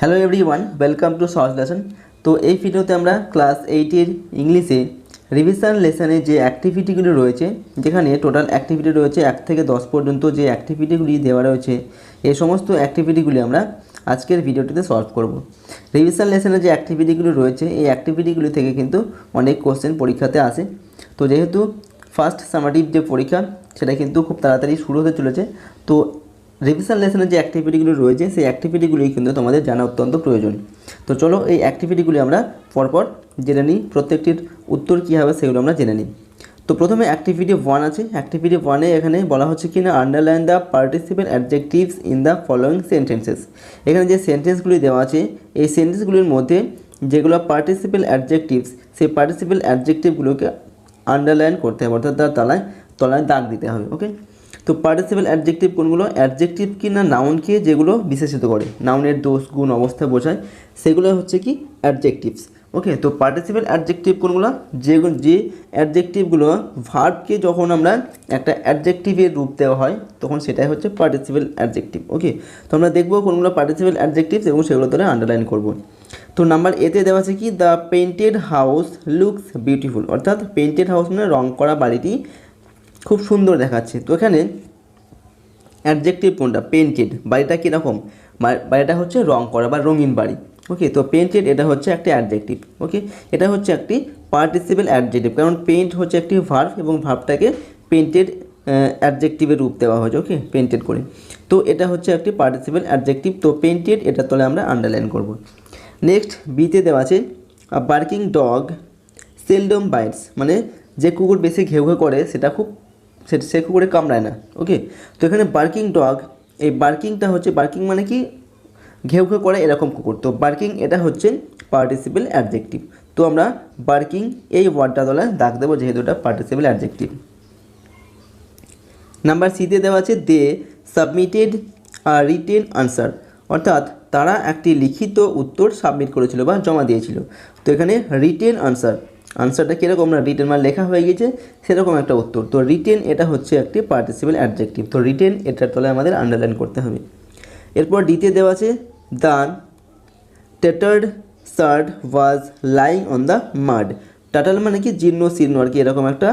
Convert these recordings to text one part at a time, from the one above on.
Hello everyone, welcome to সহজ lesson. তো এই ভিডিওতে আমরা ক্লাস 8-এর ইংলিশে রিভিশন লেসনে যে অ্যাক্টিভিটিগুলি রয়েছে, যেখানে টোটাল অ্যাক্টিভিটি রয়েছে 1 থেকে 10 পর্যন্ত যে অ্যাক্টিভিটিগুলি দেওয়া রয়েছে, এই সমস্ত অ্যাক্টিভিটিগুলি আমরা আজকের ভিডিওটিতে সলভ করব। রিভিশন লেসনে যে অ্যাক্টিভিটিগুলি রয়েছে, এই অ্যাক্টিভিটিগুলি থেকে কিন্তু অনেক কোশ্চেন পরীক্ষাতে আসে। তো যেহেতু ফার্স্ট সামাটিভ যে পরীক্ষা সেটা কিন্তু খুব তাড়াতাড়ি শুরু হতে চলেছে, তো রিভিশন লেসনের যে অ্যাক্টিভিটিগুলি রয়েছে সেই অ্যাক্টিভিটিগুলি কিন্তু তোমাদের জানা অত্যন্ত প্রয়োজন। তো চলো এই অ্যাক্টিভিটিগুলি আমরা পরপর জেনে নিই, প্রত্যেকটির উত্তর কী হবে সেগুলো আমরা জেনে নিই। তো প্রথমে অ্যাক্টিভিটি 1 আছে। অ্যাক্টিভিটি 1-এ এখানে বলা হচ্ছে কি না, underline the participle adjectives in the following sentences. এখানে যে সেন্টেন্সগুলি দেওয়া আছে, এই সেন্টেন্সগুলির মধ্যে যেগুলো পার্টিসিপেল অ্যাডজেক্টিভস, সেই পার্টিসিপেল অ্যাডজেক্টিভগুলোকে আন্ডারলাইন করতে হবে, অর্থাৎ তার তলায় দাগ দিতে হবে। ওকে, তো পার্টিসিপেল অ্যাডজেক্টিভ কোনগুলো? অ্যাডজেক্টিভ কি না নাউনকে যেগুলো বিশেষিত করে, নাউনের দোষ গুণ অবস্থা বোঝায়, সেগুলো হচ্ছে কি অ্যাডজেক্টিভস। ওকে, তো পার্টিসিপেল অ্যাডজেক্টিভ কোনগুলো? যে অ্যাডজেক্টিভগুলো ভার্বকে যখন আমরা একটা অ্যাডজেক্টিভের রূপ দেওয়া হয় তখন সেটাই হচ্ছে পার্টিসিপেল অ্যাডজেক্টিভ। ওকে, তো আমরা দেখবো কোনগুলো পার্টিসিপেল অ্যাডজেক্টিভস এবং সেগুলো ধরে আন্ডারলাইন করব। তো নাম্বার এতে দেওয়া আছে কি, the painted house looks beautiful, অর্থাৎ পেইন্টেড হাউস মানে রং করা বাড়িটি খুব সুন্দর দেখাচ্ছে। তো এখানে অ্যাডজেক্টিভ কোনটা? পেইন্টেড। বাড়িটা কীরকম? বাড়িটা হচ্ছে রং করা বা রঙিন বাড়ি। ওকে, তো পেইন্টেড এটা হচ্ছে একটি অ্যাডজেক্টিভ। ওকে, এটা হচ্ছে একটি পার্টিসিপেল অ্যাডজেক্টিভ, কারণ পেইন্ট হচ্ছে একটি ভার্ব এবং ভার্বটাকে পেইন্টেড অ্যাডজেক্টিভের রূপ দেওয়া হয়েছে। ওকে, পেইন্টেড করে, তো এটা হচ্ছে একটি পার্টিসিপেল অ্যাডজেক্টিভ। তো পেইন্টেড এটা তলে আমরা আন্ডারলাইন করব। নেক্সট বিতে দেওয়া আছে, বার্কিং ডগ সেলডম বাইটস, মানে যে কুকুর বেশি ঘেউ ঘেউ করে সে কুকুরে কামড়ায় না। ওকে, তো এখানে বার্কিং ডগ, এই বার্কিংটা হচ্ছে, বার্কিং মানে কি ঘেউ ঘেউ করে এরকম কুকুর, তো বার্কিং এটা হচ্ছে পার্টিসিপেল অ্যাডজেক্টিভ। তো আমরা বার্কিং এই ওয়ার্ডটা তলায় দাগ দেবো যেহেতু এটা পার্টিসিপেল অ্যাডজেক্টিভ। নাম্বার সিতে দেওয়া আছে, দে সাবমিটেড রিটেন আনসার, অর্থাৎ তারা একটি লিখিত উত্তর সাবমিট করেছিল বা জমা দিয়েছিল। তো এখানে রিটেন আনসারটা কীরকম? না রিটেন মানে লেখা হয়ে গেছে সেরকম একটা উত্তর। তো রিটেন এটা হচ্ছে একটি পার্টিসিপেল অ্যাডজেক্টিভ। তো রিটেন এটার তলায় আমাদের আন্ডারলাইন করতে হবে। এরপর ডিতে দেওয়া আছে, the tattered shirt was lying on the mud. Tattered মানে কি জীর্ণ শীর্ণ আর কি, এরকম একটা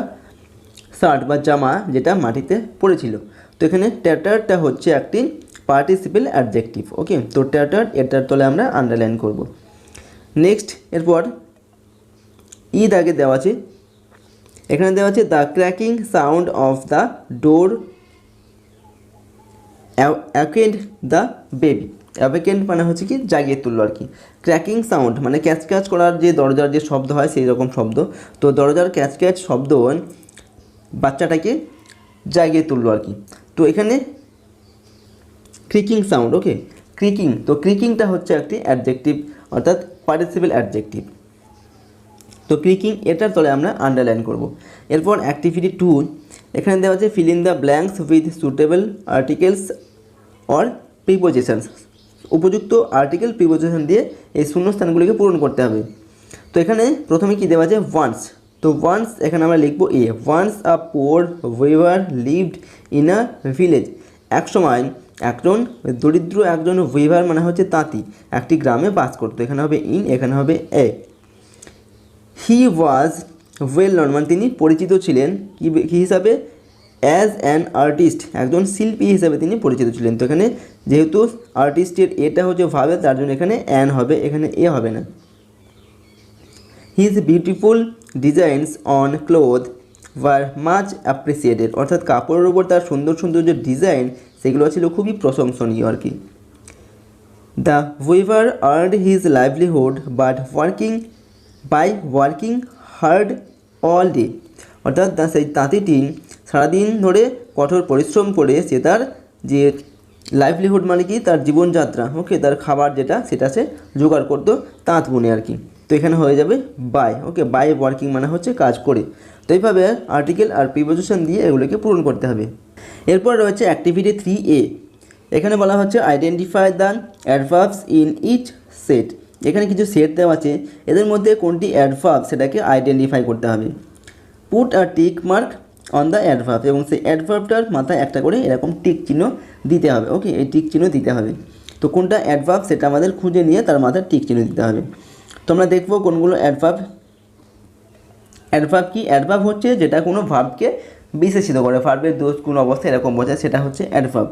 শার্ট বা জামা যেটা মাটিতে পড়েছিল। তো এখানে ট্যাটারটা হচ্ছে একটি পার্টিসিপেল অ্যাডজেক্টিভ। ওকে, তো ট্যাটার এটার তলে আমরা আন্ডারলাইন করব। নেক্সট এরপর ঈদ আগে দেওয়া আছে, এখানে দেওয়া আছে, the cracking sound of the door awakened the baby. Awakened মানে হচ্ছে কি জাগিয়ে তুললো আর কি। ক্র্যাকিং সাউন্ড মানে ক্যাচ ক্যাচ করার যে দরজার যে শব্দ হয় সেই রকম শব্দ। তো দরজার ক্যাচ ক্যাচ শব্দ বাচ্চাটাকে জাগিয়ে তুললো আর কি। তো এখানে ক্রিকিং সাউন্ড। ওকে, ক্রিকিং, তো ক্রিকিংটা হচ্ছে একটি অ্যাডজেক্টিভ অর্থাৎ পার্টিসিপেল অ্যাডজেক্টিভ। তো ক্রিকিং এটার তলে আমরা আন্ডারলাইন করব। এরপর অ্যাক্টিভিটি 2, এখানে দেওয়া আছে, fill in the blanks with suitable articles or prepositions, উপযুক্ত আর্টিকেল প্রিপোজিশন দিয়ে এই শূন্যস্থানগুলিকে পূরণ করতে হবে। তো এখানে প্রথমে কি দেওয়া আছে, ওয়ান্স। তো ওয়ান্স এখানে আমরা লিখবো এ, once a poor weaver lived in a village, এক সময় একজন দরিদ্র একজন উইভার মানে হচ্ছে তাঁতি একটি গ্রামে বাস করতো। এখানে হবে ইন, এখানে হবে এ। হি ওয়াজ ওয়েল নন, মানে তিনি পরিচিত ছিলেন কী হিসাবে? অ্যাজ অ্যান আর্টিস্ট, একজন শিল্পী হিসাবে তিনি পরিচিত ছিলেন। তো এখানে যেহেতু আর্টিস্টের এটা হচ্ছে ভাবে, তার জন্য এখানে অ্যান হবে, এখানে এ হবে না। His beautiful designs on cloth were much appreciated, অর্থাৎ কাপড়ের উপর তার সুন্দর সুন্দর যে ডিজাইন সেগুলো ছিল খুবই প্রশংসনীয় আর কি। The weaver earned his livelihood but working hard all day, অর্থাৎ সেই তাঁতিটি সারাদিন ধরে কঠোর পরিশ্রম করে সে তার যে লাইভলিহুড মানে কি তার জীবনযাত্রা, ওকে, তার খাবার যেটা সেটা সে জোগাড় করতো তাঁত বুনে আর কি। তো এখানে হয়ে যাবে বাই। ওকে, বাই ওয়ার্কিং মানে হচ্ছে কাজ করে। তো এইভাবে আর্টিকেল আর প্রিপোজিশন দিয়ে এগুলোকে পূরণ করতে হবে। এরপর রয়েছে অ্যাক্টিভিটি 3A, এখানে বলা হচ্ছে, identify the adverbs in each set. এখানে কিছু সেট দেওয়া আছে, এদের মধ্যে কোনটি অ্যাডভার্ব সেটাকে আইডেন্টিফাই করতে হবে। Put a tick mark on the adverb, এবং সেই অ্যাডভার্বটার মাথায় একটা করে এরকম টিক চিহ্ন দিতে হবে। ওকে, এই টিক চিহ্ন দিতে হবে। তো কোনটা অ্যাডভার্ব সেটা আমাদের খুঁজে নিয়ে তার মাথায় টিক চিহ্ন দিতে হবে। তোমরা দেখবো কোনগুলো অ্যাডভার্ব। অ্যাডভার্ব কি? অ্যাডভার্ব হচ্ছে যেটা কোনো ভার্বকে বিশেষিত করে, ভার্বের দোষ গুণ অবস্থা এরকম বোঝায়, সেটা হচ্ছে অ্যাডভার্ব।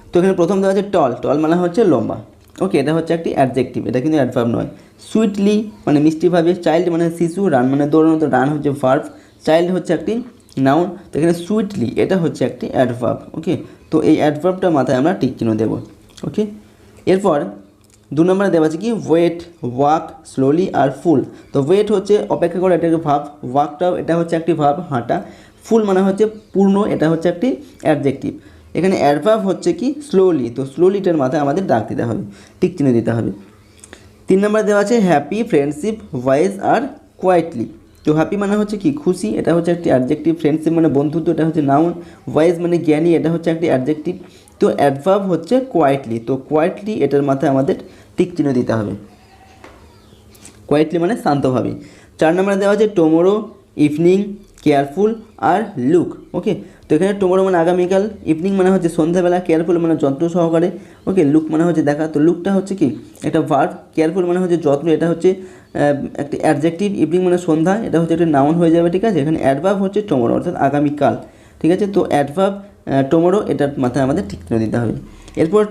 তো এখানে প্রথম দেওয়া আছে টল, টল মানে হচ্ছে লম্বা, ওকে, এটা হচ্ছে একটি অ্যাডজেক্টিভ, এটা কিন্তু অ্যাডভার্ব নয়। সুইটলি মানে মিষ্টিভাবে, চাইল্ড মানে শিশু, রান মানে দৌড়ানো, তো রান হচ্ছে ভার্ব, চাইল্ড হচ্ছে একটি নাউন, তো এখানে সুইটলি এটা হচ্ছে একটি অ্যাডভার্ব, ওকে। তো এই অ্যাডভার্বটা মাথায় আমরা টিক চিহ্ন দেবো, ওকে। এরপর 2 নম্বরে দেওয়া আছে কি ওয়েট, ওয়াক, স্লোলি আর ফুল। তো ওয়েট হচ্ছে অপেক্ষা করা, এটা একটা ভার্ব, ওয়াকটাও এটা হচ্ছে একটি ভার্ব, হাঁটা, ফুল মানে হচ্ছে পূর্ণ, এটা হচ্ছে একটি অ্যাডজেক্টিভ। এখানে অ্যাডভার্ব হচ্ছে কি স্লোলি, তো স্লোলিটার মাথায় আমাদের ডাক দিতে হবে, টিক চিহ্ন দিতে হবে। 3 নম্বরে দেওয়া আছে হ্যাপি, ফ্রেন্ডশিপ, ওয়াইজ আর কোয়াইটলি। তো হ্যাপি মানে হচ্ছে কি খুশি, এটা হচ্ছে একটি অ্যাডজেক্টিভ, ফ্রেন্ডশিপ মানে বন্ধুত্ব, এটা হচ্ছে নাউন, ওয়াইজ মানে জ্ঞানী, এটা হচ্ছে একটি অ্যাডজেক্টিভ। তো অ্যাডভার্ব হচ্ছে কোয়াইটলি, তো কোয়াইটলি এটার মাথায় আমাদের টিক চিহ্ন দিতে হবে, কোয়াইটলি মানে শান্তভাবে। 4 নম্বরে দেওয়া আছে টুমরো, ইভিনিং, কেয়ারফুল আর লুক, ওকে। তো এখানে টুমরো মানে আগামীকাল, ইভিনিং মানে হচ্ছে সন্ধ্যাবেলা, কেয়ারফুল মানে যত্ন সহকারে, ওকে, লুক মানে হচ্ছে দেখা। তো লুকটা হচ্ছে কি একটা ভার্ব, কেয়ারফুল মানে হচ্ছে যত্ন, এটা হচ্ছে একটি অ্যাডজেক্টিভ, ইভিনিং মানে সন্ধ্যা, এটা হচ্ছে একটা নাউন হয়ে যাবে, ঠিক আছে। এখানে অ্যাডভার্ব হচ্ছে টুমরো অর্থাৎ আগামীকাল, ঠিক আছে। তো অ্যাডভার্ব টুমরো এটার মাথায় আমাদের ঠিক করে দিতে হবে। এরপর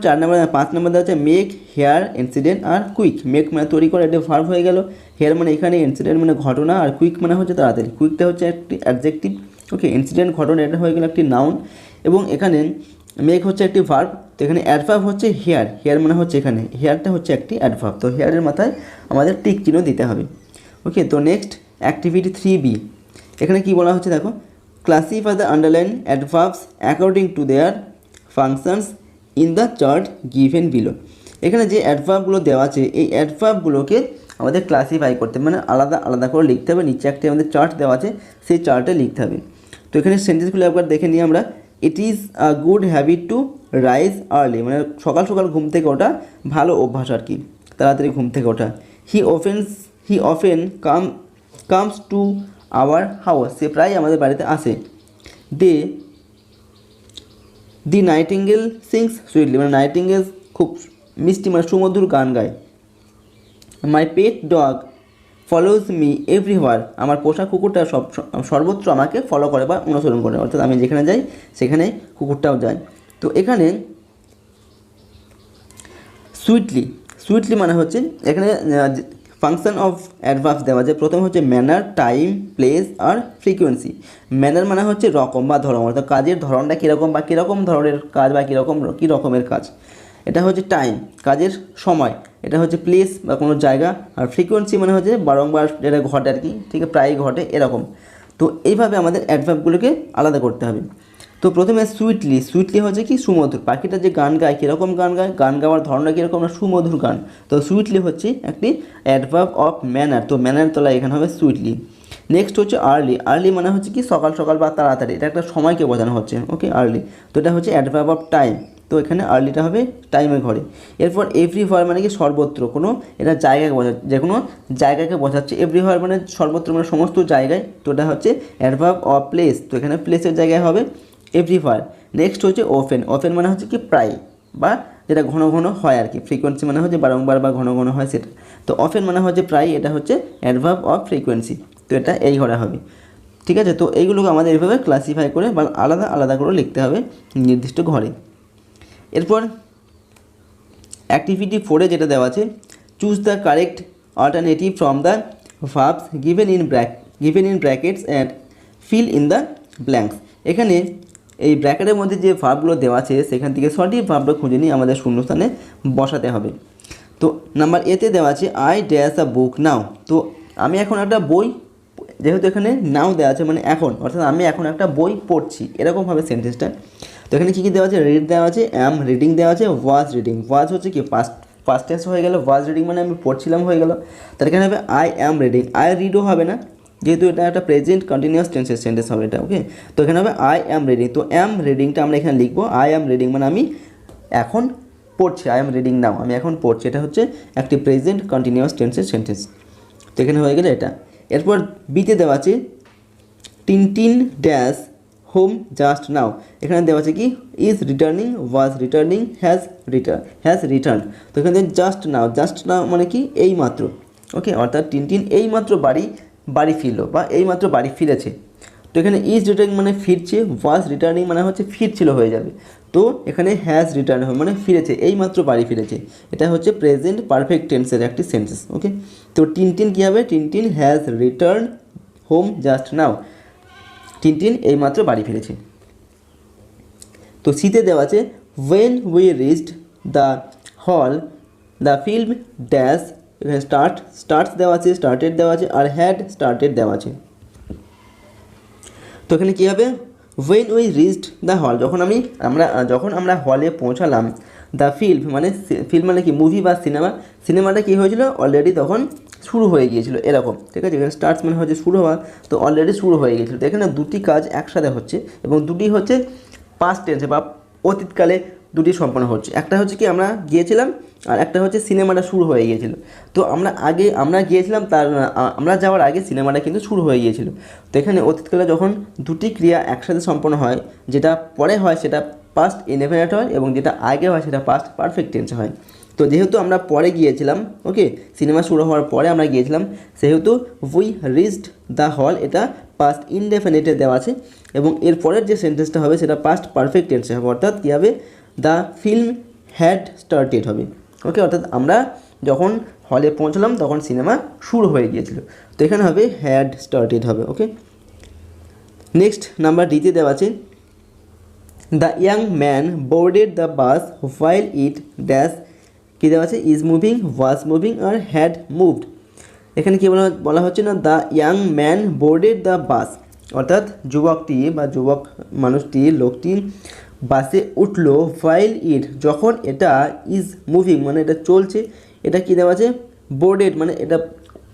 5 নম্বর দেওয়া হচ্ছে মেক, হেয়ার, ইনসিডেন্ট আর কুইক। মেক মানে তৈরি করা, এটা ভার্ব হয়ে গেল, হেয়ার মানে এখানে, ইনসিডেন্ট মানে ঘটনা, আর কুইক মানে হচ্ছে তাড়াতাড়ি। কুইকটা হচ্ছে একটি অ্যাডজেক্টিভ, ওকে, ইনসিডেন্ট ঘটনা এটা হয়ে গেল একটি নাউন, এবং এখানে মেক হচ্ছে একটি ভার্ব, তো এখানে অ্যাডভার্ব হচ্ছে হেয়ার, হেয়ার মানে হচ্ছে এখানে, হেয়ারটা হচ্ছে একটি অ্যাডভার্ব, তো হেয়ারের মাথায় আমাদের টিক চিহ্ন দিতে হবে, ওকে। তো নেক্সট অ্যাক্টিভিটি 3B, এখানে কি বলা হচ্ছে দেখো, classify the underline adverbs according to their functions in the chart given below. এখানে যে অ্যাডভার্বগুলো দেওয়া আছে এই অ্যাডভার্বগুলোকে আমাদের ক্লাসিফাই করতে মানে আলাদা আলাদা করে লিখতে হবে, নিচে একটি আমাদের চার্ট দেওয়া আছে সেই চার্টে লিখতে হবে। তো এখানে সেন্টেন্সগুলো একবার দেখে নিই আমরা। It is a good habit to rise early, মানে সকাল সকাল ঘুম থেকে ওঠা ভালো অভ্যাস আর কি, তাড়াতাড়ি ঘুম থেকে ওঠা। He often comes to our house, সে প্রায় আমাদের বাড়িতে আসে। দি নাইটিঙ্গেল সিংস সুইটলি, মানে নাইটিঙ্গেল খুব মিষ্টি মানে সুমধুর গান গায়। My pet dog follows me everywhere, আমার পোষা কুকুরটা সর্বত্র আমাকে ফলো করে বা অনুসরণ করে, অর্থাৎ আমি যেখানে যাই সেখানে কুকুরটাও যায়। তো এখানে সুইটলি মানে হচ্ছে এখানে ফাংশন অফ অ্যাডভার্বস দেওয়া যায়। প্রথম হচ্ছে ম্যানার, টাইম, প্লেস আর ফ্রিকোয়েন্সি। ম্যানার মানে হচ্ছে রকম বা ধরন, অর্থাৎ কাজের ধরনটা কীরকম বা কীরকম ধরনের কাজ বা কী রকমের কাজ, এটা হচ্ছে টাইম, কাজের সময়, এটা হচ্ছে প্লেস বা কোনো জায়গা, আর ফ্রিকোয়েন্সি মানে হচ্ছে বারংবার যেটা ঘটে আর কি, ঠিক আছে, প্রায় ঘটে এরকম। তো এইভাবে আমাদের অ্যাডভার্বগুলোকে আলাদা করতে হবে। তো প্রথমে সুইটলি হচ্ছে কি সুমধুর, পাখিটা যে গান গায় কীরকম গান গায়, গান গাওয়ার ধরনটা কীরকম না সুমধুর গান, তো সুইটলি হচ্ছে একটি অ্যাডভার্ব অফ ম্যানার, তো ম্যানার তলায় এখানে হবে সুইটলি। নেক্সট হচ্ছে আর্লি মানে হচ্ছে কি সকাল সকাল বা তাড়াতাড়ি, এটা একটা সময়কে বোঝানো হচ্ছে, ওকে, আর্লি। তো এটা হচ্ছে অ্যাডভার্ব অফ টাইম, তো এখানে আর্লিটা হবে টাইমের ঘরে। এরপর এভরিহোয়ার মানে কি সর্বত্র, কোনো এটা জায়গাকে বোঝাচ্ছে, যে কোনো জায়গাকে বোঝাচ্ছে। এভরিহোয়ার মানে সর্বত্র মানে সমস্ত জায়গায়, তো এটা হচ্ছে অ্যাডভার্ব অফ প্লেস, তো এখানে প্লেসের জায়গায় হবে এভরিহোয়ার। নেক্সট হচ্ছে ওফেন মানে হচ্ছে কি প্রায় বা যেটা ঘন ঘন হয় আর কি, ফ্রিকোয়েন্সি মানে হচ্ছে বারংবার বা ঘন ঘন হয় সেটা, তো অফেন মানে হচ্ছে প্রায়, এটা হচ্ছে অ্যাডভার্ব অফ ফ্রিকোয়েন্সি, তো এটা এই ঘরে হবে, ঠিক আছে। তো এইগুলোকে আমাদের এইভাবে ক্লাসিফাই করে বা আলাদা আলাদা করে লিখতে হবে নির্দিষ্ট ঘরে। এরপর অ্যাক্টিভিটি 4-এ যেটা দেওয়া আছে, choose the correct alternative from the verbs given in brackets and fill in the blanks. এখানে এই ব্র্যাকেটের মধ্যে যে ভার্বগুলো দেওয়া আছে সেখান থেকে সঠিক ভার্বটা খুঁজে নিয়ে আমাদের শূন্যস্থানে বসাতে হবে। তো নাম্বার এতে দেওয়া আছে আই ড্যাশ আ বুক নাও, তো আমি এখন একটা বই, যেহেতু এখানে নাও দেওয়া আছে মানে এখন, অর্থাৎ আমি এখন একটা বই পড়ছি, এরকমভাবে সেন্টেন্সটা। তো এখানে কী কী দেওয়া আছে, রিড দেওয়া আছে, অ্যাম রিডিং দেওয়া আছে, ওয়াজ রিডিং, ওয়াজ হচ্ছে কি পাস্ট টেন্স হয়ে গেল, ওয়াজ রিডিং মানে আমি পড়ছিলাম হয়ে গেল। তার এখানে হবে আই অ্যাম রিডিং, আই রিডও হবে না যেহেতু এটা একটা প্রেজেন্ট কন্টিনিউয়াস টেন্সের সেন্টেন্স হবে এটা, ওকে। তো এখানে হবে আই অ্যাম রিডিং, তো অ্যাম রিডিংটা আমরা এখানে লিখবো, আই অ্যাম রিডিং মানে আমি এখন পড়ছি, আই অ্যাম রিডিং নাও, আমি এখন পড়ছি, এটা হচ্ছে একটি প্রেজেন্ট কন্টিনিউয়াস টেন্সের সেন্টেন্স, তো এখানে হয়ে গেলে এটা। এরপর বিতে দেওয়া আছে টিনটিন ড্যাশ হোম জাস্ট নাও। এখানে দেওয়া আছে কি is returning, was returning, has return. তো এখানে জাস্ট নাও মানে কি এই মাত্র। ওকে, অর্থাৎ টিনটিন এই মাত্র বাড়ি ফিরলো বা এই মাত্র বাড়ি ফিরেছে। তো এখানে ইজ রিটার্নিং মানে ফিরছে, ওয়াজ রিটার্নিং মানে হচ্ছে ফিরছিল হয়ে যাবে। তো এখানে হ্যাজ রিটার্ন হবে মানে ফিরেছে, এই মাত্র বাড়ি ফিরেছে। এটা হচ্ছে প্রেজেন্ট পারফেক্ট টেন্সের একটি সেন্টেন্স। ওকে, তো টিনটিন কী হবে, Tintin has return home just now. Tintin এই মাত্র বাড়ি ফিরেছে। তো সিতে দেওয়া আছে when we reached the hall the film dash, এখানে স্টার্টস দেওয়া আছে, স্টার্টেড দেওয়া আছে আর হ্যাড স্টার্টেড দেওয়া আছে। তো এখানে কী হবে, ওয়েন উই রিচড দ্য হল, যখন আমরা হলে পৌঁছালাম, দ্য ফিল্ম মানে কি মুভি বা সিনেমাটা কী হয়েছিল অলরেডি তখন শুরু হয়ে গিয়েছিল এরকম। ঠিক আছে, এখানে স্টার্টস মানে হচ্ছে শুরু হওয়া, তো অলরেডি শুরু হয়ে গিয়েছিল। তো এখানে দুটি কাজ একসাথে হচ্ছে এবং দুটি হচ্ছে পাস্ট টেন্সে বা অতীতকালে দুটি সম্পন্ন হচ্ছে। একটা হচ্ছে কি আমরা গিয়েছিলাম আর একটা হচ্ছে সিনেমাটা শুরু হয়ে গিয়েছিল। তো আমরা গিয়েছিলাম, আমরা যাওয়ার আগে সিনেমাটা কিন্তু শুরু হয়ে গিয়েছিল। তো এখানে অতীতকালে যখন দুটি ক্রিয়া একসাথে সম্পন্ন হয়, যেটা পরে হয় সেটা পাস্ট ইনডেফিনিট হয় এবং যেটা আগে হয় সেটা পাস্ট পারফেক্ট টেন্সে হয়। তো যেহেতু আমরা পরে গিয়েছিলাম, ওকে, সিনেমা শুরু হওয়ার পরে আমরা গিয়েছিলাম, সেহেতু উই রিচড দ্য হল এটা পাস্ট ইনডেফিনিটে দেওয়া আছে এবং এর পরের যে সেন্টেন্সটা হবে সেটা পাস্ট পারফেক্ট টেন্সে হবে, অর্থাৎ কী হবে, দ্য ফিল্ম হ্যাড স্টার্টেড হবে। ওকে, অর্থাৎ আমরা যখন হলে পৌঁছলাম তখন সিনেমা শুরু হয়ে গিয়েছিল। তো এখানে হবে হ্যাড স্টার্টেড হবে। ওকে, নেক্সট নাম্বার ডিতে দেওয়া আছে the young man boarded the bus while it dash, কী দেওয়া আছে, ইজ মুভিং, ওয়াজ মুভিং আর হ্যাড মুভড। এখানে কী বলা হচ্ছে না, the young man boarded the bus, অর্থাৎ লোকটি বাসে উঠলো, হোয়াইল ইট যখন এটা, ইজ মুভিং মানে এটা চলছে, এটা কী দেওয়া আছে, বোর্ডেড মানে এটা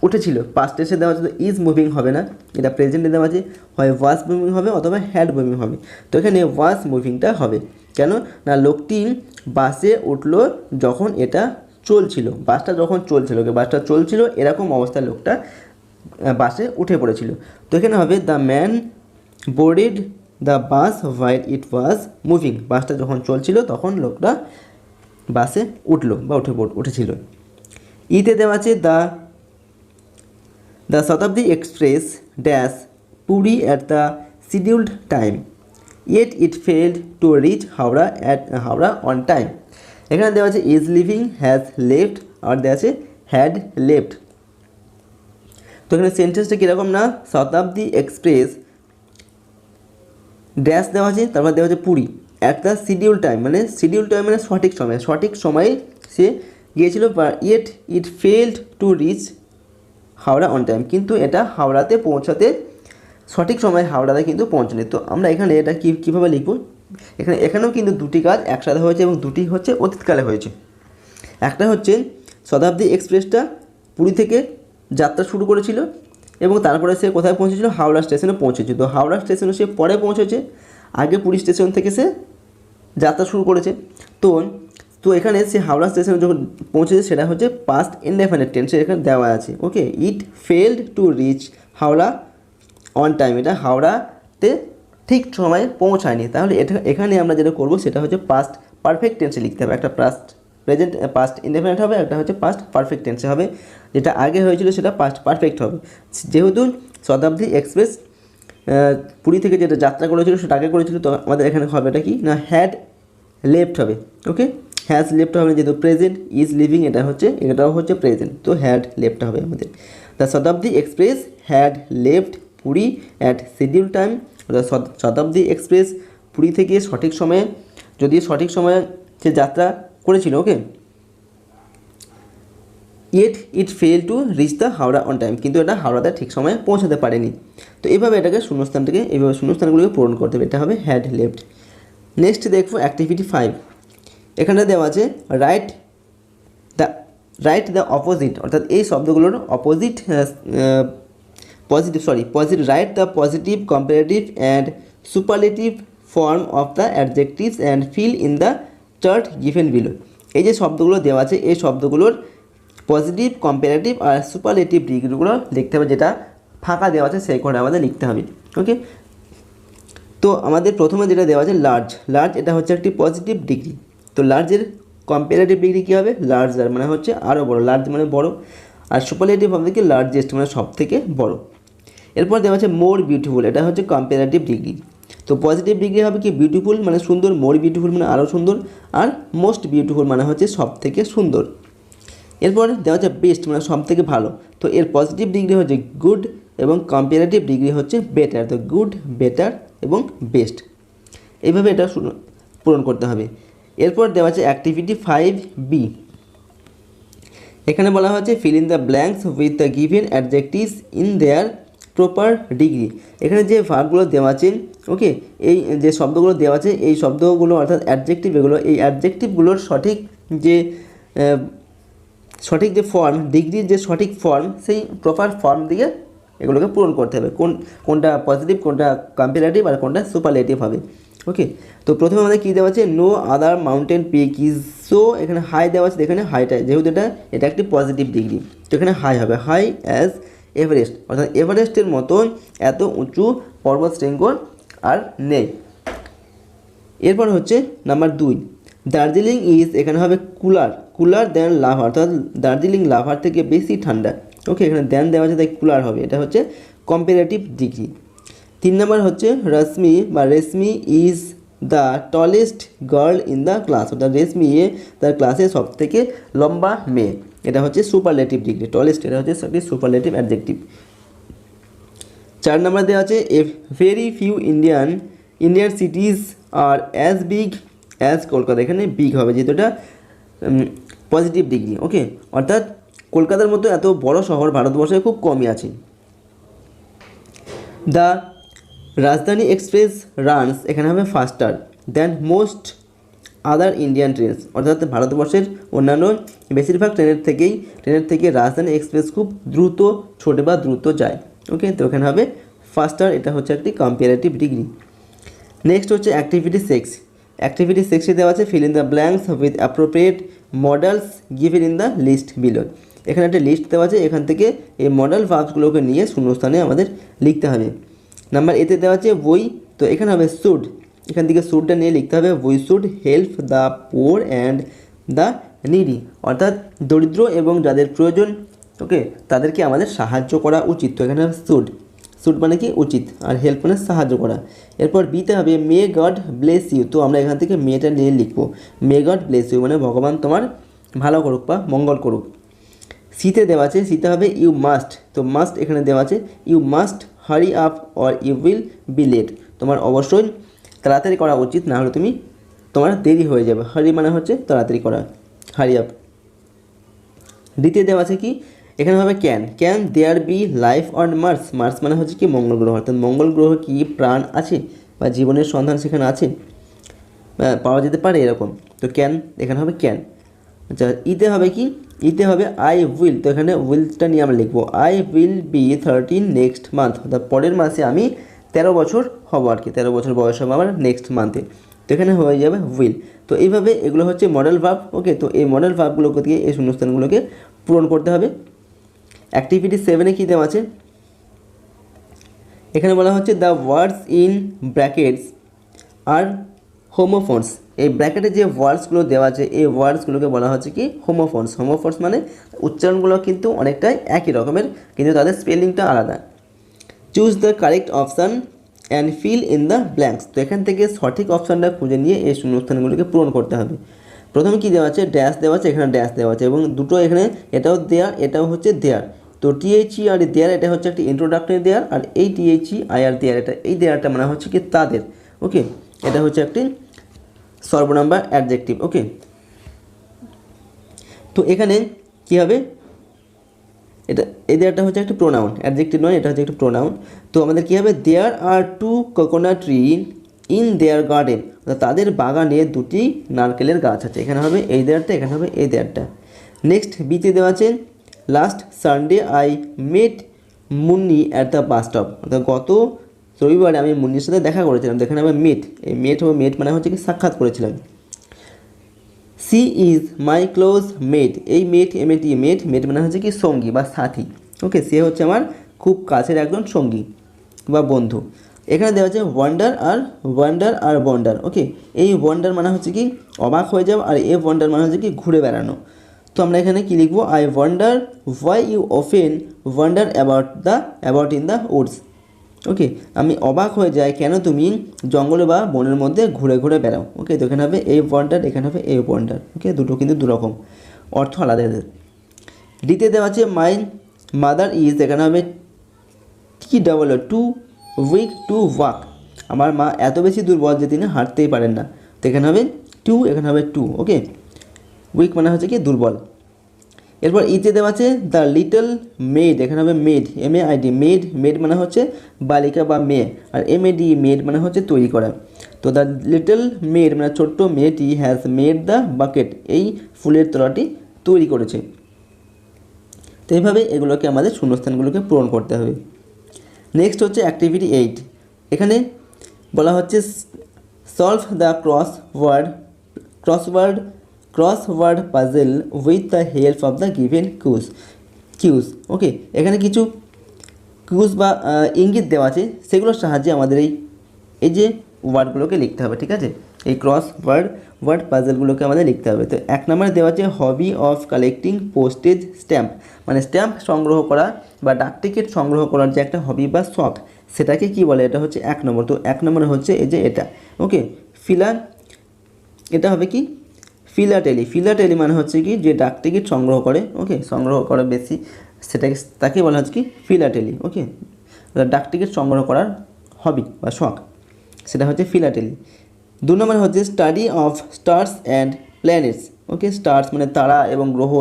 উঠেছিল, পাস্ট টেন্সে দেওয়া আছে, তো ইজ মুভিং হবে না, এটা প্রেজেন্টে দেওয়া আছে, হয় ওয়াজ মুভিং হবে অথবা হ্যাড মুভিং হবে। তো এখানে ওয়াজ মুভিংটা হবে, কেন না লোকটি বাসে উঠলো যখন এটা চলছিল, বাসটা চলছিল এরকম অবস্থায় লোকটা বাসে উঠে পড়েছিল। তো এখানে হবে the man boarded the bus while it was moving, বাসটা যখন চলছিল তখন লোকটা বাসে উঠলো বা উঠেছিল। ইতে দেওয়া আছে the Shatabdi express dash Puri at the scheduled time yet it failed to reach Howrah on time. এখানে দেওয়া আছে ইজ লিভিং, হ্যাজ লেফট আর দেওয়া আছে হ্যাড লেফট। তো এখানে সেন্টেন্সটা কীরকম না, শতাব্দী এক্সপ্রেস ড্যাশ দেওয়া আছে, তারপর দেওয়া আছে Puri at the schedule time মানে সঠিক সময়ে সে গিয়েছিল, বা it failed to reach Howrah on time, কিন্তু এটা হাওড়াতে পৌঁছাতে সঠিক সময়ে হাওড়াতে কিন্তু পৌঁছায়নি। তো আমরা এখানে এটা কীভাবে লিখব, এখানেও কিন্তু দুটি কাজ একসাথে হয়েছে এবং দুটি হচ্ছে অতীতকালে হয়েছে। একটা হচ্ছে শতাব্দী এক্সপ্রেসটা পুরী থেকে যাত্রা শুরু করেছিল এবং তারপরে সে কোথায় পৌঁছেছিল, হাওড়া স্টেশনে পৌঁছেছে। তো হাওড়া স্টেশনে সে পরে পৌঁছেছে, আগে পুরী স্টেশন থেকে সে যাত্রা শুরু করেছে। তো এখানে সে হাওড়া স্টেশনে যখন পৌঁছেছে সেটা হচ্ছে পাস্ট ইনডেফিনিট টেন্সে এখানে দেওয়া আছে। Okay, it failed to reach Howrah on time, এটা হাওড়াতে ঠিক সময়ে পৌঁছায়নি। তাহলে এখানে আমরা যেটা করব সেটা হচ্ছে পাস্ট পারফেক্ট টেন্সে লিখতে হবে, একটা পাস্ট ইনডেফিনিট হবে, একটা হচ্ছে পাস্ট পারফেক্ট টেন্সে হবে, যেটা আগে হয়েছিল সেটা পাস্ট পারফেক্ট হবে। যেহেতু শতাব্দী এক্সপ্রেস পুরী থেকে যেটা যাত্রা করেছিল সেটা আগে করেছিল, তো আমাদের এখানে হবে এটা কি না, হ্যাড লেফট হবে। ওকে, হ্যাজ লেফট হবে, যেহেতু প্রেজেন্ট, ইজ লিভিং এটাও হচ্ছে প্রেজেন্ট, তো হ্যাড লেফট হবে আমাদের। The Shatabdi Express had left Puri at schedule time, Shatabdi Express Puri থেকে সঠিক সময়ে সে যাত্রা করেছিল। Okay, it fail to reach the Howrah on time, কিন্তু এটা হাওড়াতে ঠিক সময়ে পৌঁছাতে পারেনি। তো এইভাবে শূন্যস্থানগুলোকে পূরণ করতে হবে, এটা হবে হ্যাড লেফট। নেক্সট দেখবো অ্যাক্টিভিটি 5। এখানে দেওয়া আছে রাইট দ্য অপোজিট, অর্থাৎ এই শব্দগুলোর opposite write the positive comparative and superlative form of the adjectives and fill in the chart given below. এই যে শব্দগুলো দেওয়া আছে এই শব্দগুলোর পজিটিভ কম্পারেটিভ আর সুপারলেটিভ ডিগ্রিগুলো লিখতে হবে, যেটা ফাঁকা দেওয়া আছে সেই করে আমাদের লিখতে হবে। ওকে, তো তো আমাদের প্রথমে যেটা দেওয়া আছে লার্জ, এটা হচ্ছে একটি পজিটিভ ডিগ্রি। তো লার্জের কম্পারেটিভ ডিগ্রি কী হবে, লার্জার মানে হচ্ছে আরও বড়, লার্জ মানে বড়, আর সুপারলেটিভ হবে কি লার্জেস্ট মানে সব থেকে বড়। এরপর দেওয়া আছে মোর বিউটিফুল, এটা হচ্ছে কম্পারেটিভ ডিগ্রি। তো পজিটিভ ডিগ্রি হবে কি বিউটিফুল মানে সুন্দর, মোর বিউটিফুল মানে আরও সুন্দর, আর মোস্ট বিউটিফুল মানে হচ্ছে সব থেকে সুন্দর। এরপর দেওয়া আছে বেস্ট মানে সব থেকে ভালো। তো এর পজিটিভ ডিগ্রি হচ্ছে গুড এবং কম্পারেটিভ ডিগ্রি হচ্ছে বেটার। তো গুড, বেটার এবং বেস্ট, এইভাবে এটা পূরণ করতে হবে। এরপর দেওয়া আছে অ্যাক্টিভিটি 5B। এখানে বলা হচ্ছে feel in the blanks with the given adjectives in their proper degree. এখানে যে ভার্বগুলো দেওয়া আছে, ওকে, এই যে শব্দগুলো দেওয়া আছে এই শব্দগুলো অর্থাৎ অ্যাডজেক্টিভ, এগুলো এই অ্যাডজেক্টিভগুলোর সঠিক যে ফর্ম, ডিগ্রির যে সঠিক ফর্ম, সেই প্রপার ফর্ম দিয়ে এগুলোকে পূরণ করতে হবে। কোনটা পজিটিভ, কোনটা কম্পারেটিভ আর কোনটা সুপারলেটিভ হবে। ওকে, তো প্রথমে আমাদের কী দেওয়া আছে, no other mountain peak is, so এখানে হাই দেওয়া আছে, এখানে হাইটা যেহেতু এটা একটি পজিটিভ ডিগ্রি, তো এখানে হাই হবে, হাই অ্যাজ এভারেস্ট, অর্থাৎ এভারেস্টের মতন এত উঁচু পর্বত শৃঙ্গ আর নেই। এরপর হচ্ছে নাম্বার 2, দার্জিলিং ইজ, এখানে হবে কুলার দ্যান লাভা, অর্থাৎ দার্জিলিং লাভার থেকে বেশি ঠান্ডা। ওকে, এখানে দ্যান দেওয়া আছে তাই কুলার হবে, এটা হচ্ছে কম্পারেটিভ ডিগ্রি। 3 নম্বর হচ্ছে Reshmi is the tallest girl in the class, অর্থাৎ রেশমি তার ক্লাসে সব থেকে লম্বা মেয়ে, এটা হচ্ছে সুপারলেটিভ ডিগ্রি। টলেস্ট এটা হচ্ছে একটি সুপারলেটিভ অ্যাডজেক্টিভ। 4 নম্বর দেওয়া আছে a very few Indian cities are as big as Kolkata, এখানে বিগ হবে যেহেতু এটা পজিটিভ ডিগ্রি। ওকে, অর্থাৎ কলকাতার মতো এত বড় শহর ভারতবর্ষে খুব কমই আছে। দ্য রাজধানী এক্সপ্রেস রানস, এখানে হবে ফাস্টার than most other Indian trains, অর্থাৎ ভারতবর্ষের অন্যান্য বেশিরভাগ ট্রেনের থেকে রাজধানী এক্সপ্রেস খুব দ্রুত ছোটে বা দ্রুত যায়। ওকে, তো এখানে হবে ফাস্টার, এটা হচ্ছে একটি কম্পারেটিভ ডিগ্রি। নেক্সট হচ্ছে অ্যাক্টিভিটি 6। অ্যাক্টিভিটি 6 দেওয়া আছে fill in the blanks with appropriate modals given in the list below. এখানে একটা লিস্ট দেওয়া আছে, এখান থেকে এই মডেল ভার্বসগুলোকে নিয়ে শূন্যস্থানে আমাদের লিখতে হবে। নাম্বার এতে দেওয়া আছে উই, তো এখানে হবে শুড, এখান থেকে শুডটা নিয়ে লিখতে হবে we should help the poor and the needy, অর্থাৎ দরিদ্র এবং যাদের প্রয়োজন, ওকে, তাদেরকে আমাদের সাহায্য করা উচিত। তো এখানে হবে শুড মানে কি উচিত, আর হেল্প মানে সাহায্য করা। এরপর বিতে হবে মে গড ব্লেস ইউ, তো আমরা এখান থেকে মেটা নিয়ে লিখবো, মে গড ব্লেস ইউ মানে ভগবান তোমার ভালো করুক বা মঙ্গল করুক। সিতে দেওয়া আছে, সিতে হবে ইউ মাস্ট, তো মাস্ট এখানে দেওয়া আছে you must hurry up or you will be late, তোমার অবশ্যই তাড়াতাড়ি করা উচিত, না হলে তোমার দেরি হয়ে যাবে। হারি মানে হচ্ছে তাড়াতাড়ি করা, হারি আপ। ডিতে দেওয়া আছে কি, এখানে হবে can there be life on Mars, Mars মানে হচ্ছে কি মঙ্গল গ্রহ, অর্থাৎ মঙ্গল গ্রহ কি প্রাণ আছে বা জীবনের সন্ধান সেখানে আছে, পাওয়া যেতে পারে এরকম। তো এখানে হবে ক্যান। আচ্ছা, ইতে হবে কি, ইতে হবে আই উইল, তো এখানে উইলটা নিয়ে আমরা লিখবো I will be 13 next month, অর্থাৎ পরের মাসে আমি 13 বছর হব আর কি, 13 বছর বয়স হবে আমার নেক্সট মান্থে, তো এখানে হয়ে যাবে উইল। তো এইভাবে এগুলো হচ্ছে মডেল ভার্ব। ওকে, তো এই মডেল ভার্বগুলোকে দিয়ে এই শূন্যস্থানগুলোকে পূরণ করতে হবে। অ্যাক্টিভিটি 7 কী দেওয়া আছে, এখানে বলা হচ্ছে the words in brackets are homophones, এই ব্র্যাকেটে যে ওয়ার্ডসগুলো দেওয়া আছে এই ওয়ার্ডসগুলোকে বলা হচ্ছে কি হোমোফোনস মানে উচ্চারণগুলো কিন্তু অনেকটাই একই রকমের, কিন্তু তাদের স্পেলিংটা আলাদা। Choose the correct option and fill in the blanks, তো এখান থেকে সঠিক অপশানটা খুঁজে নিয়ে এই শূন্যস্থানগুলোকে পূরণ করতে হবে। প্রথমে কী দেওয়া আছে, ড্যাশ দেওয়া আছে, এখানে ড্যাশ দেওয়া আছে এবং দুটো এখানে এটাও দেয়ার, এটাও হচ্ছে দেয়ার। তো টিএইচই আর দেয়ার এটা হচ্ছে একটি ইন্ট্রোডাক্টরি দেয়ার, আর এই টিএইচই আর দেয়ার এই দেয়ারটা মানে হচ্ছে কি তাদের। ওকে, এটা হচ্ছে একটি সর্বনাম বা অ্যাডজেক্টিভ। ওকে, তো এখানে কী হবে, এই দেয়ারটা হচ্ছে একটা প্রোনাউন, অ্যাডজেক্টিভ নয়, এটা হচ্ছে একটা প্রোনাউন। তো আমাদের কী হবে, দেয়ার আর 2 coconut tree in their garden, তাদের বাগানে 2টি নারকেলের গাছ আছে, এখানে হবে এই দেয়ারটা, এখানে হবে এই দেয়ারটা। নেক্সট বিতে দেওয়া আছে last Sunday I met Munni at the bus stop, অর্থাৎ গত রবিবারে আমি মুন্নির সাথে দেখা করেছিলাম, এখানে হবে মেট, এই মেট মানে হচ্ছে কি সাক্ষাৎ করেছিলাম। সি ইজ মাই ক্লোজ মেট, এই মেট মানে হচ্ছে কি সঙ্গী বা সাথী। ওকে, সে হচ্ছে আমার খুব কাছের একজন সঙ্গী বা বন্ধু। এখানে দেওয়া আছে ওয়ান্ডার আর বন্ডার। ওকে, এই ওয়ান্ডার মানে হচ্ছে কি অবাক হয়ে যাও, আর এই ওয়ান্ডার মানে হচ্ছে কি ঘুরে বেড়ানো। তো আমরা এখানে কি লিখবো, I wonder why you often wander about in the woods. Okay, আমি অবাক হয়ে যাই কেন তুমি জঙ্গলে বা বনের মধ্যে ঘুরে ঘুরে বেড়াও। ওকে, তো এখানে হবে এই ওয়ান্ডার, এখানে হবে এই ওয়ান্ডার। ওকে, দুটো কিন্তু দুরকম অর্থ আলাদা এদের। ডিতে দেওয়া আছে মাই মাদার ইজ, এখানে হবে কি double too weak to walk, আমার মা এত বেশি দুর্বল যে তিনি হাঁটতেই পারেন না। তো এখানে হবে টু, এখানে হবে টু। ওকে, উইক মানে হচ্ছে কি দুর্বল। এরপর ইতে দেওয়া আছে দ্য লিটল মেড, এখানে হবে মেড, MAID, মেড মানে হচ্ছে বালিকা বা মেয়ে, আর MAD মেড মানে হচ্ছে তৈরি করা। তো দ্য লিটল মেড মানে ছোট্ট মেয়েটি হ্যাজ মেড দ্য বাকেট, এই ফুলের তলাটি তৈরি করেছে। তো এইভাবে এগুলোকে আমাদের শূন্যস্থানগুলোকে পূরণ করতে হবে। নেক্সট হচ্ছে অ্যাক্টিভিটি 8, এখানে বলা হচ্ছে solve the crossword puzzle with the help of the given clues. Okay, এখানে কিছু কিউজ বা ইঙ্গিত দেওয়া আছে, সেগুলোর সাহায্যে আমাদের এই যে ওয়ার্ডগুলোকে লিখতে হবে। ঠিক আছে, এই ওয়ার্ড পাজেলগুলোকে আমাদের লিখতে হবে। তো 1 নম্বরে দেওয়া আছে hobby of collecting postage stamp, মানে স্ট্যাম্প সংগ্রহ করা বা ডাক টিকিট সংগ্রহ করার যে একটা হবি বা শখ, সেটাকে কি বলে, এটা হচ্ছে 1 নম্বর। তো 1 নম্বরে হচ্ছে এই যে এটা। ওকে, এটা হবে কি ফিলাটেলি মানে হচ্ছে কি যে ডাক টিকিট সংগ্রহ করে। ওকে, সংগ্রহ করে বেশি, সেটাকে তাকে বলা হচ্ছে কি ফিলাটেলি। ওকে, ডাক টিকিট সংগ্রহ করার হবি বা শখ, সেটা হচ্ছে ফিলাটেলি। 2 নম্বর হচ্ছে study of stars and planets. Okay, stars মানে তারা এবং গ্রহ,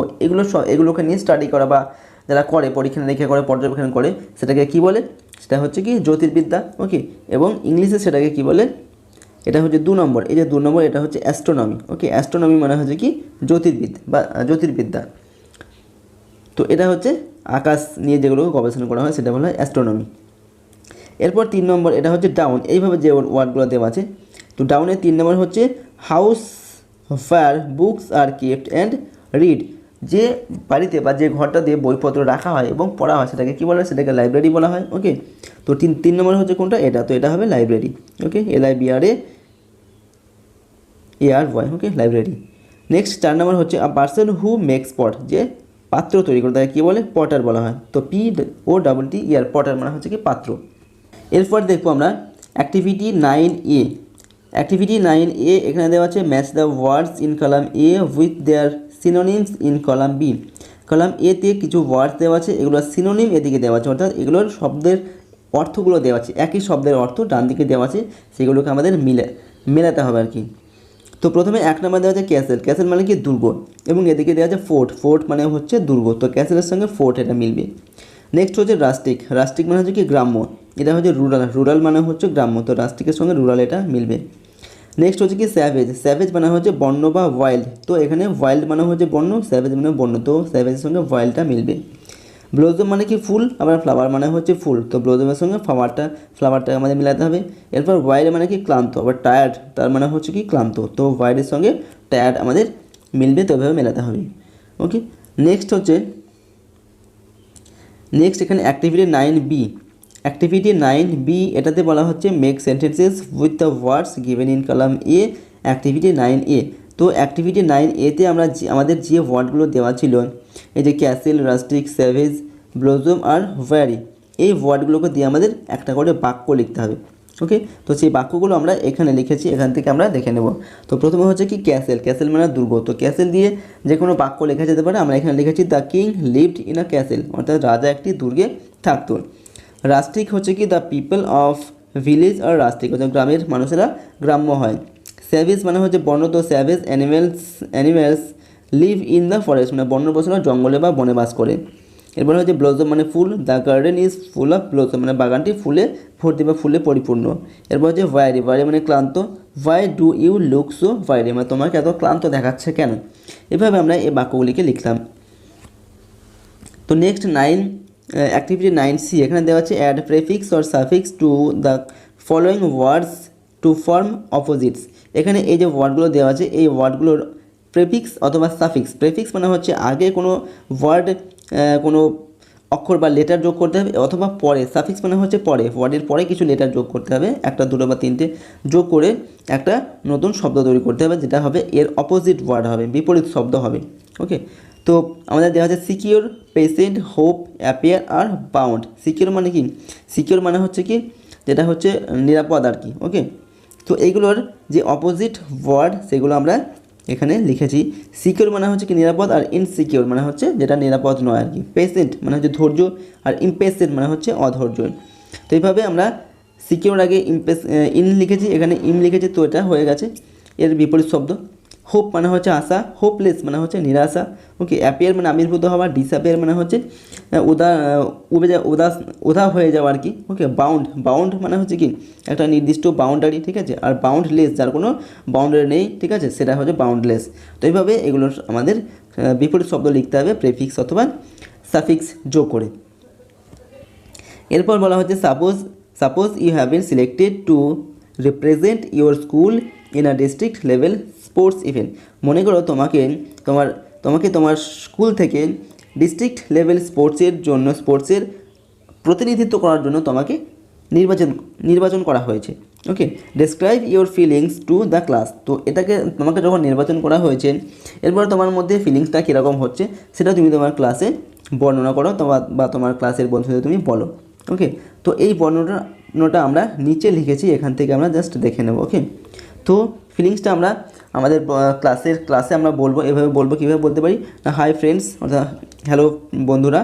এগুলোকে নিয়ে স্টাডি করা বা যারা করে পরীক্ষা নিরীক্ষা করে পর্যবেক্ষণ করে, সেটাকে কি বলে, সেটা হচ্ছে কি জ্যোতির্বিদ্যা। ওকে, এবং ইংলিশে সেটাকে কি বলে, এটা হচ্ছে 2 নম্বর। এই যে 2 নম্বর, এটা হচ্ছে অ্যাস্ট্রোনমি। ওকে, অ্যাস্ট্রোনমি মানে হচ্ছে কি জ্যোতির্বিদ্যা। তো এটা হচ্ছে আকাশ নিয়ে যেগুলো গবেষণা করা হয় সেটা বলা হয় অ্যাস্ট্রোনমি। এরপর 3 নম্বর, এটা হচ্ছে ডাউন, এইভাবে যে ওয়ার্ডগুলো দেওয়া আছে। তো ডাউনের 3 নম্বর হচ্ছে house fire books are kept and read, যে বাড়িতে বা যে ঘরটা দিয়ে বইপত্র রাখা হয় এবং পড়া হয় সেটাকে কী বলা হয়, সেটাকে লাইব্রেরি বলা হয়। ওকে, তো 3 নম্বর হচ্ছে কোনটা, এটা। তো এটা হবে লাইব্রেরি। ওকে, LIBRARY। ওকে, লাইব্রেরি। নেক্সট 4 নম্বর হচ্ছে আ পার্সন হু মেক্স পট, যে পাত্র তৈরি করে তাকে কী বলে, পটার বলা হয়। তো POTTER, পটার মানে হচ্ছে কি পাত্র। এরপর দেখবো আমরা অ্যাক্টিভিটি 9A। অ্যাক্টিভিটি 9A এখানে দেওয়া আছে match the words in column A with their synonyms in column B। Column এতে কিছু ওয়ার্ডস দেওয়া আছে, এগুলো সিনোনিম এদিকে দেওয়া আছে, অর্থাৎ এগুলোর শব্দের অর্থগুলো দেওয়া আছে, একই শব্দের অর্থ ডান দিকে দেওয়া আছে, সেগুলোকে আমাদের মেলাতে হবে আর কি। তো প্রথমে 1 নম্বর দেওয়া আছে ক্যাসেল মানে কি দুর্গ, এবং এদিকে দেওয়া আছে ফোর্ট মানে হচ্ছে দুর্গ। তো ক্যাসেলের সঙ্গে ফোর্ট এটা মিলবে। নেক্সট হচ্ছে রাস্টিক মানে হচ্ছে কি গ্রাম্য, এটা হচ্ছে রুরাল মানে হচ্ছে গ্রাম্য। তো রাস্টিকের সঙ্গে রুরাল এটা মিলবে। নেক্সট হচ্ছে কি স্যাভেজ মানে হচ্ছে বন্য বা ওয়াইল্ড। তো এখানে ওয়াইল্ড মানে হচ্ছে বন্য, স্যাভেজ মানে বন্য, তো স্যাভেজের সঙ্গে ওয়াইল্ডটা মিলবে। ব্লোজম মানে কি ফুল, আবার ফ্লাওয়ার মানে হচ্ছে ফুল, তো ব্লোজমের সঙ্গে ফ্লাওয়ারটা আমাদের মিলাতে হবে। এরপর ওয়াইল্ড মানে কি ক্লান্ত, আবার টায়ার্ড তার মানে হচ্ছে কি ক্লান্ত, তো ওয়াইল্ডের সঙ্গে টায়ার্ড আমাদের মিলবে, তো এভাবে মেলাতে হবে। ওকে, নেক্সট এখানে অ্যাক্টিভিটি 9B। এটাতে বলা হচ্ছে make sentences with the words given in column A, activity 9A। তো অ্যাক্টিভিটি 9A-তে আমাদের যে ওয়ার্ডগুলো দেওয়া ছিল, এই যে ক্যাসেল, রাস্টিক, স্যাভেজ, ব্লোজম আর ভ্যারি, এই ওয়ার্ডগুলোকে দিয়ে আমাদের একটা করে বাক্য লিখতে হবে। ওকে, তো সেই বাক্যগুলো আমরা এখানে লিখেছি, এখান থেকে আমরা দেখে নেব। তো প্রথমে হচ্ছে কি ক্যাসেল মানে দুর্গ, তো ক্যাসেল দিয়ে যে কোনো বাক্য লেখা যেতে পারে। আমরা এখানে লিখেছি the king lived in a castle, অর্থাৎ রাজা একটি দুর্গে থাকতো। রাস্টিক হচ্ছে কি the people of village are rustic, অর্থাৎ গ্রামের মানুষেরা গ্রাম্য হয়। স্যাভেজ মানে হচ্ছে বন্য, তো savage animals live in the forest, মানে বন্য পশুরা জঙ্গলে বা বনে বাস করে। এরপরে হচ্ছে ব্লজম মানে ফুল, the garden is full of blossom, মানে বাগানটি ফুলে ভর্তি বা ফুলে পরিপূর্ণ। এরপর হচ্ছে ওয়ারি মানে ক্লান্ত, why do you look so weary, মানে তোমাকে এত ক্লান্ত দেখাচ্ছে কেন। এভাবে আমরা এই বাক্যগুলিকে লিখলাম। তো নেক্সট অ্যাক্টিভিটি 9C, এখানে দেওয়া আছে add prefix or suffix to the following words to form opposites. এখানে এই যে ওয়ার্ডগুলো দেওয়া আছে, এই ওয়ার্ডগুলোর প্রেফিক্স অথবা সাফিক্স, প্রেফিক্স মানে হচ্ছে আগে কোনো ওয়ার্ড কোনো অক্ষর বা লেটার যোগ করতে হবে, অথবা পরে, সাফিক্স মানে হচ্ছে পরে, ওয়ার্ডের পরে কিছু লেটার যোগ করতে হবে, একটা দুটো বা তিনটে যোগ করে একটা নতুন শব্দ তৈরি করতে হবে, যেটা হবে এর অপোজিট ওয়ার্ড হবে, বিপরীত শব্দ হবে। ওকে, তো আমাদের দেওয়া আছে secure, patient, hope, appear are bound. Secure মানে কি? সিকিওর মানে হচ্ছে কি, যেটা হচ্ছে নিরাপদ আর কি। ওকে, তো এইগুলোর যে অপোজিট ওয়ার্ড সেগুলো আমরা এখানে লিখেছি। সিকিওর মানে হচ্ছে কি নিরাপদ, আর ইনসিকিওর মানে হচ্ছে যেটা নিরাপদ নয় আর কি। পেশেন্ট মানে হচ্ছে ধৈর্য, আর ইমপেশেন্ট মানে হচ্ছে অধৈর্য। তো এইভাবে আমরা সিকিওর আগে ইন লিখেছি, এখানে ইম লিখেছি, তো এটা হয়ে গেছে এর বিপরীত শব্দ। হোপ মানে হচ্ছে আশা, হোপলেস মানে হচ্ছে নিরাশা। ওকে, অ্যাপিয়ার মানে আবির্ভূত হওয়া, ডিসঅ্যাপিয়ার মানে হচ্ছে উদা হয়ে যাওয়া আর কি। ওকে, বাউন্ড, বাউন্ড মানে হচ্ছে কি একটা নির্দিষ্ট বাউন্ডারি, ঠিক আছে। আর বাউন্ডলেস, যার কোনো বাউন্ডারি নেই, ঠিক আছে, সেটা হচ্ছে বাউন্ডলেস। তো এইভাবে এগুলোর আমাদের বিপরীত শব্দ লিখতে হবে প্রেফিক্স অথবা সাফিক্স যোগ করে। এরপর বলা হচ্ছে suppose you have been selected to represent your school in a district level sports event. মনে করো তোমার স্কুল থেকে ডিস্ট্রিক্ট লেভেল স্পোর্টসের প্রতিনিধিত্ব করার জন্য তোমাকে নির্বাচন করা হয়েছে। Okay, describe your feelings to the class. তো এটাকে তোমাকে যখন নির্বাচন করা হয়েছে, এরপর তোমার মধ্যে ফিলিংসটা কীরকম হচ্ছে সেটা তুমি তোমার ক্লাসে বর্ণনা করো, বা তোমার ক্লাসের বন্ধুদের তুমি বলো। ওকে, তো এই বর্ণনাটা আমরা নিচে লিখেছি, এখান থেকে আমরা জাস্ট দেখে নেব। ওকে, তো ফিলিংসটা আমরা আমাদের ক্লাসে আমরা বলবো, এভাবে বলবো। কীভাবে বলতে পারি না, হাই ফ্রেন্ডস, অর্থাৎ হ্যালো বন্ধুরা,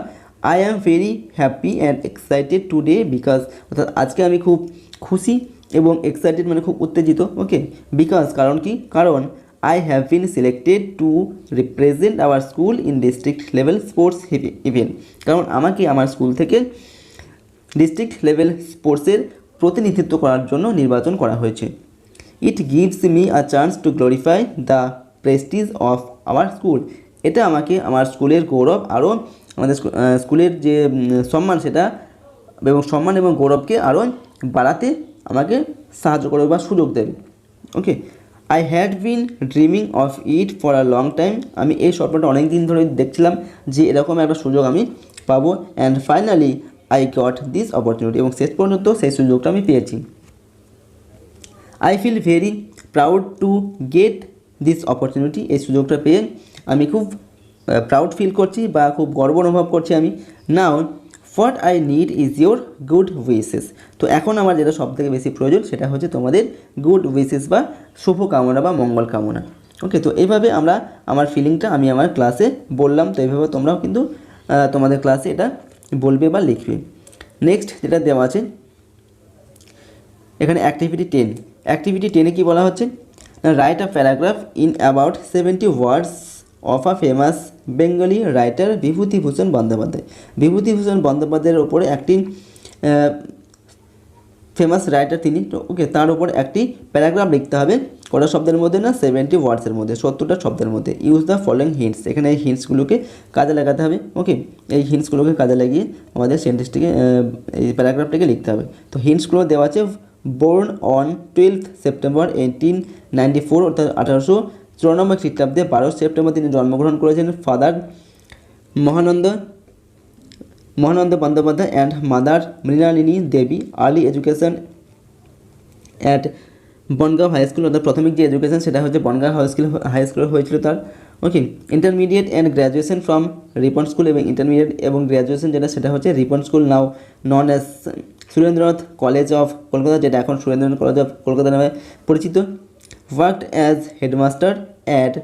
I am very happy and excited today because, অর্থাৎ আজকে আমি খুব খুশি এবং এক্সাইটেড মানে খুব উত্তেজিত। ওকে, বিকজ কারণ কি, কারণ I have been selected to represent our school in district level sports event. কারণ আমাকে আমার স্কুল থেকে ডিস্ট্রিক্ট লেভেল স্পোর্টসের প্রতিনিধিত্ব করার জন্য নির্বাচন করা হয়েছে। It gives me a chance to glorify the Prestige of our school. এটা আমাকে আমার স্কুলের গৌরব, আরও আমাদের স্কুলের যে সম্মান, সেটা সম্মান এবং গৌরবকে আরও বাড়াতে আমাকে সাহায্য করবে বা সুযোগ দেবে। Okay, I had been dreaming of it for a long time. আমি এই স্বপ্নটা অনেক দিন ধরে দেখছিলাম যে এরকম একটা সুযোগ আমি পাবো। And finally I got this opportunity, এবং শেষ পর্যন্ত সেই সুযোগটা আমি পেয়েছি। I feel very proud to get this opportunity. এই সুযোগটা পেয়ে আমি খুব প্রাউড ফিল করছি বা খুব গর্ব অনুভব করছি আমি। Now what I need is your good wishes. তো এখন আমার যেটা সবথেকে বেশি প্রয়োজন সেটা হচ্ছে তোমাদের গুড উইশেস বা শুভ কামনা বা মঙ্গল কামনা। ওকে, তো এইভাবে আমার ফিলিংটা আমি আমার ক্লাসে বললাম। তো এইভাবে তোমরাও কিন্তু তোমাদের ক্লাসে এটা বলবে বা লিখবে। নেক্সট যেটা দেওয়া আছে এখানে অ্যাক্টিভিটি 10। অ্যাক্টিভিটি 10-এ কী বলা হচ্ছে, write a paragraph in about 70 words of a famous Bengali writer Bibhutibhushan Bandyopadhyay. Bibhutibhushan বন্দ্যোপাধ্যায়ের ওপরে একটি ফেমাস রাইটার তিনি। ওকে, তার উপর একটি প্যারাগ্রাফ লিখতে হবে। কটা শব্দের মধ্যে না, 70 ওয়ার্ডসের মধ্যে, 70টা শব্দের মধ্যে। Use the following hints. এখানে এই হিন্টসগুলোকে কাজে লাগাতে হবে। ওকে, এই হিন্টসগুলোকে কাজে লাগিয়ে আমাদের সেন্টেন্সটিকে, এই প্যারাগ্রাফটিকে লিখতে হবে। তো হিন্টসগুলো দেওয়া আছে, বোর্ন অন 12th সেপ্টেম্বর 1894, অর্থাৎ 1894 খ্রিস্টাব্দে 12 সেপ্টেম্বর তিনি জন্মগ্রহণ করেছেন। Father Mahananda Bandyopadhyay and mother Mrinalini Debi. Early education at Bongaon high school, অর্থাৎ প্রাথমিক যে এডুকেশন সেটা হচ্ছে বনগাঁও হাই স্কুলে হয়েছিল তার। Okay, intermediate and graduation from Ripon school, এবং ইন্টারমিডিয়েট এবং গ্র্যাজুয়েশন যেটা সেটা হচ্ছে Ripon school, now known as Surendranath college of Kolkata, যেটা এখন সুরেন্দ্রনাথ কলেজ অফ কলকাতা নামে পরিচিত। Worked as headmaster at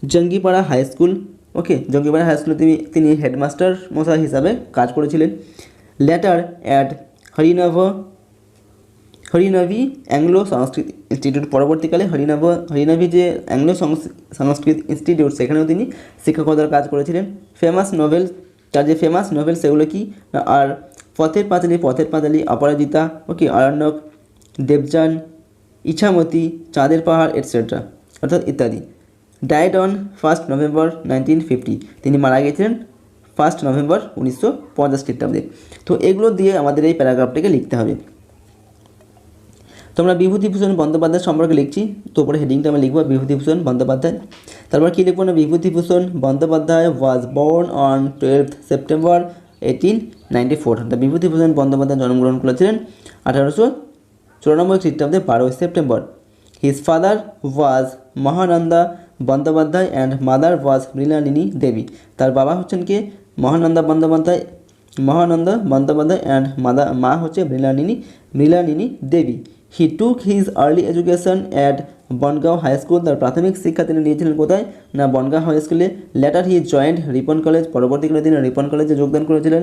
Jangipara high school. Okay, Jangipara high স্কুলে তিনি হেডমাস্টার মশাই হিসাবে কাজ করেছিলেন। Later at Harinavi anglo Sanskrit institute, পরবর্তীকালে হরিনভি যে অ্যাংলো সংস্কৃত ইনস্টিটিউট সেখানেও তিনি শিক্ষকতার কাজ করেছিলেন। ফেমাস নোভেল, তার যে ফেমাস নোভেল সেগুলো কি, আর পথের পাঁচালী, অপরাজিতা, ওকে, আরণ্যক, দেবযান, ইছামতি, চাঁদের পাহাড় এটসেট্রা, অর্থাৎ ইত্যাদি। ডায়েড অন 1 নভেম্বর 1950, তিনি মারা গিয়েছিলেন 1 নভেম্বর 1950 খ্রিস্টাব্দে। তো এগুলো দিয়ে আমাদের এই প্যারাগ্রাফটাকে লিখতে হবে। তো আমরা বিভূতিভূষণ বন্দ্যোপাধ্যায় সম্পর্কে লিখছি, তো উপরে হেডিংটা আমরা লিখবো বিভূতিভূষণ বন্দ্যোপাধ্যায়। তারপর কী লিখবো না, Bibhutibhushan Bandyopadhyay was born on 12th September 1894। Bibhutibhushan Bandyopadhyay জন্মগ্রহণ করেছিলেন 1894 খ্রিস্টাব্দে 12 September. His father was Mahananda Bandyopadhyay and mother was Mrinalini Devi. তার বাবা হচ্ছেন কি মহানন্দা বন্দ্যোপাধ্যায় অ্যান্ড মা হচ্ছে Mrinalini Devi. He took his early education at Bongaon high school. তার প্রাথমিক শিক্ষা তিনি নিয়েছিলেন কোথায়? না বনগাঁও হাই স্কুলে। Later he joined Ripon college. পরবর্তীকালে তিনি রিপন কলেজে যোগদান করেছিলেন।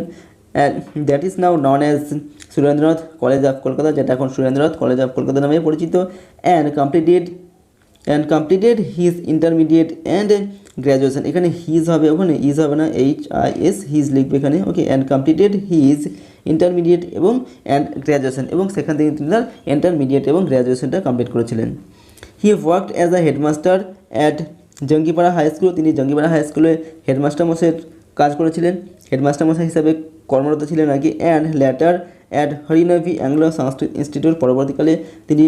And that is now known as Surendranath college of Kolkata, যেটা এখন সুরেন্দ্রনাথ কলেজ অফ কলকাতা নামে পরিচিত। And completed his intermediate and graduation. এখানে হিজ হবে, ওখানে ইজ হবে না, HIS হিজ লিখবে এখানে। ওকে, অ্যান্ড কমপ্লিটেড হিজ ইন্টারমিডিয়েট এবং গ্র্যাজুয়েশন, এবং সেখান থেকে তিনি তার ইন্টারমিডিয়েট এবং গ্র্যাজুয়েশনটা কমপ্লিট করেছিলেন। He worked as a headmaster at Jangipara high school. তিনি জঙ্গিপাড়া হাই স্কুলে হেডমাস্টার মশাইয়ের কাজ করেছিলেন, হেডমাস্টার মশাই হিসাবে কর্মরত ছিলেন আর কি। And later at Harinavi anglo Sanskrit institute. পরবর্তীকালে তিনি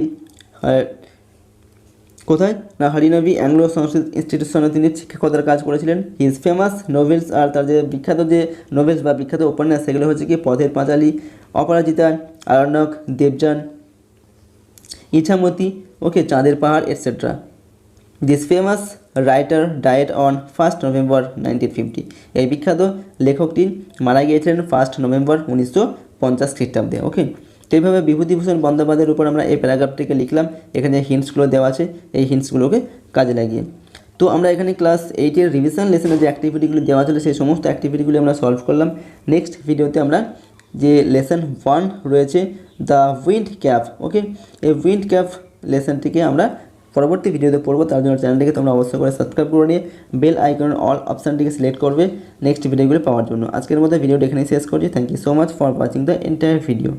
কোথায়? না হরিনভি অ্যাংলো সংস্কৃত ইনস্টিটিউশনে তিনি শিক্ষকতার কাজ করেছিলেন। হিজ ফেমাস নোভেলস, আর তার যে বিখ্যাত যে নোভেলস বা বিখ্যাত উপন্যাস সেগুলো হচ্ছে কি পথের পাঁচালী, অপরাজিতা, আরণ্যক, দেবযান, ইছামতি, ওকে, চাঁদের পাহাড় etcetera. This famous writer died on 1 November 1950। এই বিখ্যাত লেখকটি মারা গিয়েছিলেন 1 নভেম্বর 1950 খ্রিস্টাব্দে। ওকে, তো এইভাবে বিভূতিভূষণ বন্দ্যোপাধ্যায়ের উপর আমরা এই প্যারাগ্রাফটিকে লিখলাম। এখানে হিন্টসগুলো দেওয়া আছে, এই হিন্টসগুলোকে কাজে লাগিয়ে। তো আমরা এখানে ক্লাস 8-এর রিভিশন লেসনে যে অ্যাক্টিভিটিগুলি দেওয়া ছিল সেই সমস্ত অ্যাক্টিভিটিগুলি আমরা সলভ করলাম। নেক্সট ভিডিওতে আমরা যে লেসন 1 রয়েছে দ্য উইন্ড ক্যাপ, ওকে, এই উইন্ড ক্যাপ লেসনটিকে আমরা পরবর্তী ভিডিওতে পড়বো। তার জন্য চ্যানেলটিকে তোমরা অবশ্যই করে সাবস্ক্রাইব করে নিয়ে বেল আইকন অল অপশানটিকে সিলেক্ট করবে নেক্সট ভিডিওগুলো পাওয়ার জন্য। আজকের মধ্যে ভিডিওটি এখানেই শেষ করছি। Thank you so much for watching the entire video.